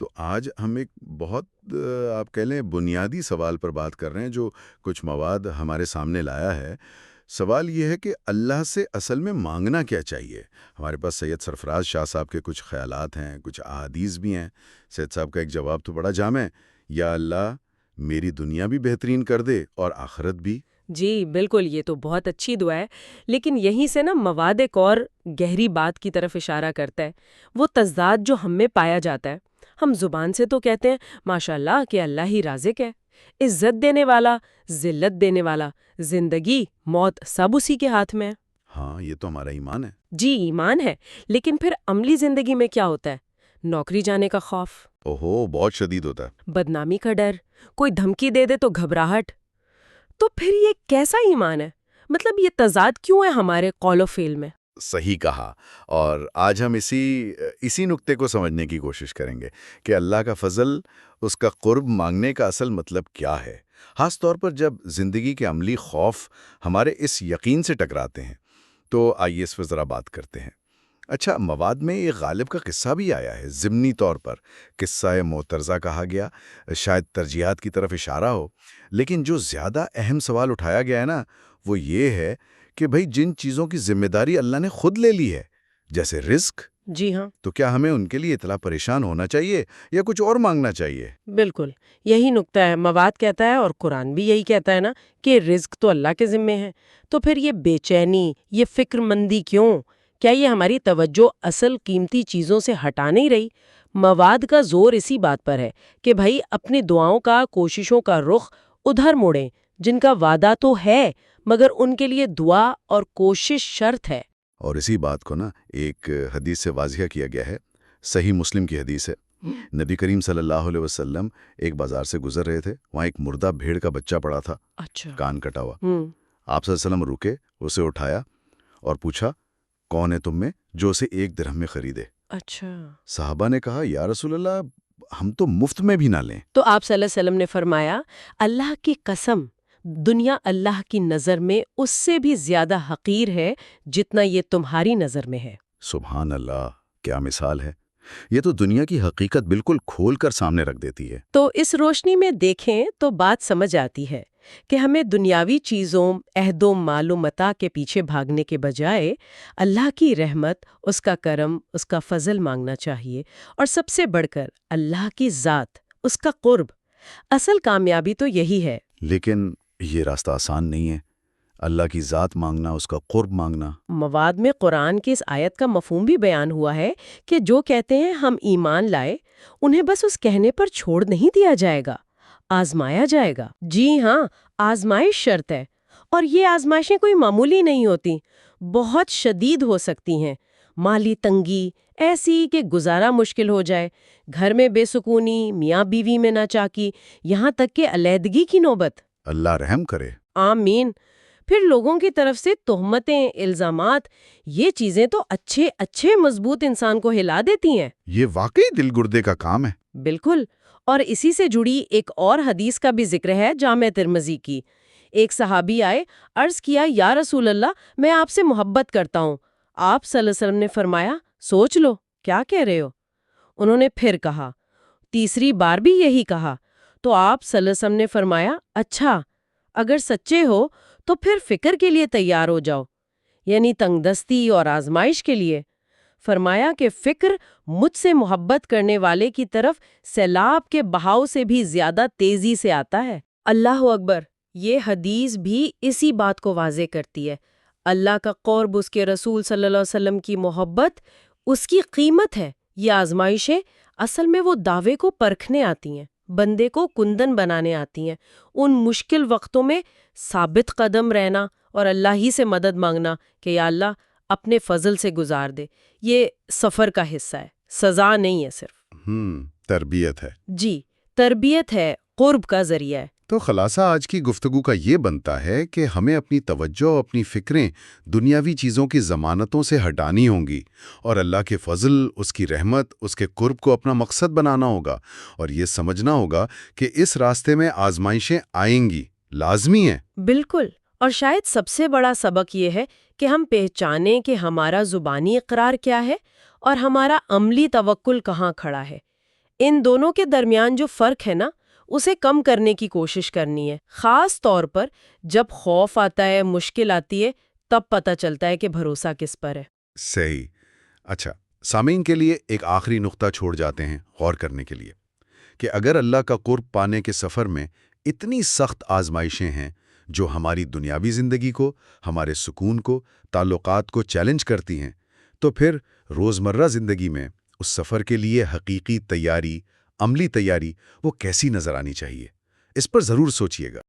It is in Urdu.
تو آج ہم ایک بہت آپ کہہ لیں بنیادی سوال پر بات کر رہے ہیں جو کچھ مواد ہمارے سامنے لایا ہے۔ سوال یہ ہے کہ اللہ سے اصل میں مانگنا کیا چاہیے؟ ہمارے پاس سید سرفراز شاہ صاحب کے کچھ خیالات ہیں، کچھ احادیث بھی ہیں۔ سید صاحب کا ایک جواب تو بڑا جامع ہے، یا اللہ میری دنیا بھی بہترین کر دے اور آخرت بھی۔ جی بالکل، یہ تو بہت اچھی دعا ہے، لیکن یہیں سے نا مواد ایک اور گہری بات کی طرف اشارہ کرتا ہے، وہ تضاد جو ہم میں پایا جاتا ہے۔ ہم زبان سے تو کہتے ہیں ماشاء اللہ کہ اللہ ہی رازق ہے، عزت دینے والا، ذلت دینے والا، زندگی موت سب اسی کے ہاتھ میں ہے۔ ہاں، یہ تو ہمارا ایمان ہے۔ جی ایمان ہے، لیکن پھر عملی زندگی میں کیا ہوتا ہے؟ نوکری جانے کا خوف، اوہو، بہت شدید ہوتا ہے۔ بدنامی کا ڈر، کوئی دھمکی دے دے تو گھبراہٹ۔ تو پھر یہ کیسا ایمان ہے؟ مطلب یہ تضاد کیوں ہے ہمارے قول و فعل میں؟ صحیح کہا، اور آج ہم اسی نقطے کو سمجھنے کی کوشش کریں گے کہ اللہ کا فضل، اس کا قرب مانگنے کا اصل مطلب کیا ہے، خاص طور پر جب زندگی کے عملی خوف ہمارے اس یقین سے ٹکراتے ہیں۔ تو آئیے اس پر ذرا بات کرتے ہیں۔ اچھا، مواد میں ایک غالب کا قصہ بھی آیا ہے، ضمنی طور پر قصہ معترضہ کہا گیا، شاید ترجیحات کی طرف اشارہ ہو، لیکن جو زیادہ اہم سوال اٹھایا گیا ہے نا، وہ یہ ہے کہ بھئی جن چیزوں کی ذمہ داری اللہ نے خود لے لی ہے، جیسے رزق، جی ہاں، تو کیا ہمیں ان کے لیے اتنا پریشان ہونا چاہیے یا کچھ اور مانگنا چاہیے؟ بالکل یہی نقطہ ہے۔ مواد کہتا ہے اور قرآن بھی یہی کہتا ہے نا کہ رزق تو اللہ کے ذمے ہے۔ تو پھر یہ بے چینی، یہ فکر مندی کیوں؟ کیا یہ ہماری توجہ اصل قیمتی چیزوں سے ہٹا نہیں رہی؟ مواد کا زور اسی بات پر ہے کہ بھائی اپنی دعاؤں کا، کوششوں کا رخ ادھر موڑیں جن کا وعدہ تو ہے مگر ان کے لیے دعا اور کوشش شرط ہے۔ اور اسی بات کو نا ایک حدیث سے واضح کیا گیا ہے، صحیح مسلم کی حدیث ہے۔ نبی کریم صلی اللہ علیہ وسلم ایک بازار سے گزر رہے تھے، وہاں ایک مردہ بھیڑ کا بچہ پڑا تھا، اچھا۔ کان کٹا ہوا۔ آپ صلی اللہ علیہ وسلم رکے، اسے اٹھایا اور پوچھا، کون ہے تم میں جو اسے 1 درہم میں خریدے؟ اچھا۔ صحابہ نے کہا، یا رسول اللہ، ہم تو مفت میں بھی نہ لیں۔ تو آپ صلی اللہ علیہ وسلم نے فرمایا، اللہ کی قسم، دنیا اللہ کی نظر میں اس سے بھی زیادہ حقیر ہے جتنا یہ تمہاری نظر میں ہے۔ سبحان اللہ، کیا مثال ہے! یہ تو دنیا کی حقیقت بالکل کھول کر سامنے رکھ دیتی ہے۔ تو اس روشنی میں دیکھیں تو بات سمجھ آتی ہے کہ ہمیں دنیاوی چیزوں، عہد و مال و متاع کے پیچھے بھاگنے کے بجائے اللہ کی رحمت، اس کا کرم، اس کا فضل مانگنا چاہیے، اور سب سے بڑھ کر اللہ کی ذات، اس کا قرب۔ اصل کامیابی تو یہی ہے۔ لیکن یہ راستہ آسان نہیں ہے، اللہ کی ذات مانگنا، اس کا قرب مانگنا۔ مواد میں قرآن کی اس آیت کا مفہوم بھی بیان ہوا ہے کہ جو کہتے ہیں ہم ایمان لائے، انہیں بس اس کہنے پر چھوڑ نہیں دیا جائے گا، آزمایا جائے گا۔ جی ہاں، آزمائش شرط ہے، اور یہ آزمائشیں کوئی معمولی نہیں ہوتی، بہت شدید ہو سکتی ہیں۔ مالی تنگی ایسی کہ گزارا مشکل ہو جائے، گھر میں بے سکونی، میاں بیوی میں ناچاکی، یہاں تک کہ علیحدگی کی نوبت۔ اللہ رحم کرے۔ آمین۔ پھر لوگوں کی طرف سے تہمتیں، الزامات، یہ چیزیں تو اچھے مضبوط انسان کو ہلا دیتی ہیں۔ یہ واقعی دل گردے کا کام ہے۔ بالکل، اور اسی سے جڑی ایک اور حدیث کا بھی ذکر ہے جامع ترمذی کی۔ ایک صحابی آئے، عرض کیا، یا رسول اللہ، میں آپ سے محبت کرتا ہوں۔ آپ صلی اللہ علیہ وسلم نے فرمایا، سوچ لو، کیا کہہ رہے ہو؟ انہوں نے پھر کہا، تیسری بار بھی یہی کہا، تو آپ صلی اللہ علیہ وسلم نے فرمایا، اچھا، اگر سچے ہو تو پھر فکر کے لیے تیار ہو جاؤ، یعنی تنگ دستی اور آزمائش کے لیے۔ فرمایا کہ فکر مجھ سے محبت کرنے والے کی طرف سیلاب کے بہاؤ سے بھی زیادہ تیزی سے آتا ہے۔ اللہ اکبر! یہ حدیث بھی اسی بات کو واضح کرتی ہے۔ اللہ کا قرب، اس کے رسول صلی اللہ علیہ وسلم کی محبت، اس کی قیمت ہے۔ یہ آزمائشیں اصل میں وہ دعوے کو پرکھنے آتی ہیں، بندے کو کندن بنانے آتی ہیں۔ ان مشکل وقتوں میں ثابت قدم رہنا اور اللہ ہی سے مدد مانگنا کہ یا اللہ اپنے فضل سے گزار دے، یہ سفر کا حصہ ہے، سزا نہیں ہے صرف۔ تربیت ہے۔ جی، تربیت ہے، قرب کا ذریعہ ہے۔ تو خلاصہ آج کی گفتگو کا یہ بنتا ہے کہ ہمیں اپنی توجہ، اپنی فکریں دنیاوی چیزوں کی ضمانتوں سے ہٹانی ہوں گی، اور اللہ کے فضل، اس کی رحمت، اس کے قرب کو اپنا مقصد بنانا ہوگا، اور یہ سمجھنا ہوگا کہ اس راستے میں آزمائشیں آئیں گی، لازمی ہیں۔ بالکل، اور شاید سب سے بڑا سبق یہ ہے کہ ہم پہچانیں کہ ہمارا زبانی اقرار کیا ہے اور ہمارا عملی توکل کہاں کھڑا ہے۔ ان دونوں کے درمیان جو فرق ہے نا، اسے کم کرنے کی کوشش کرنی ہے، خاص طور پر جب خوف آتا ہے، مشکل آتی ہے، تب پتہ چلتا ہے کہ بھروسہ کس پر ہے۔ صحیح۔ اچھا، سامعین کے لیے ایک آخری نقطہ چھوڑ جاتے ہیں غور کرنے کے لیے کہ اگر اللہ کا قرب پانے کے سفر میں اتنی سخت آزمائشیں ہیں جو ہماری دنیاوی زندگی کو، ہمارے سکون کو، تعلقات کو چیلنج کرتی ہیں، تو پھر روزمرہ زندگی میں اس سفر کے لیے حقیقی تیاری، عملی تیاری، وہ کیسی نظر آنی چاہیے؟ اس پر ضرور سوچئے گا۔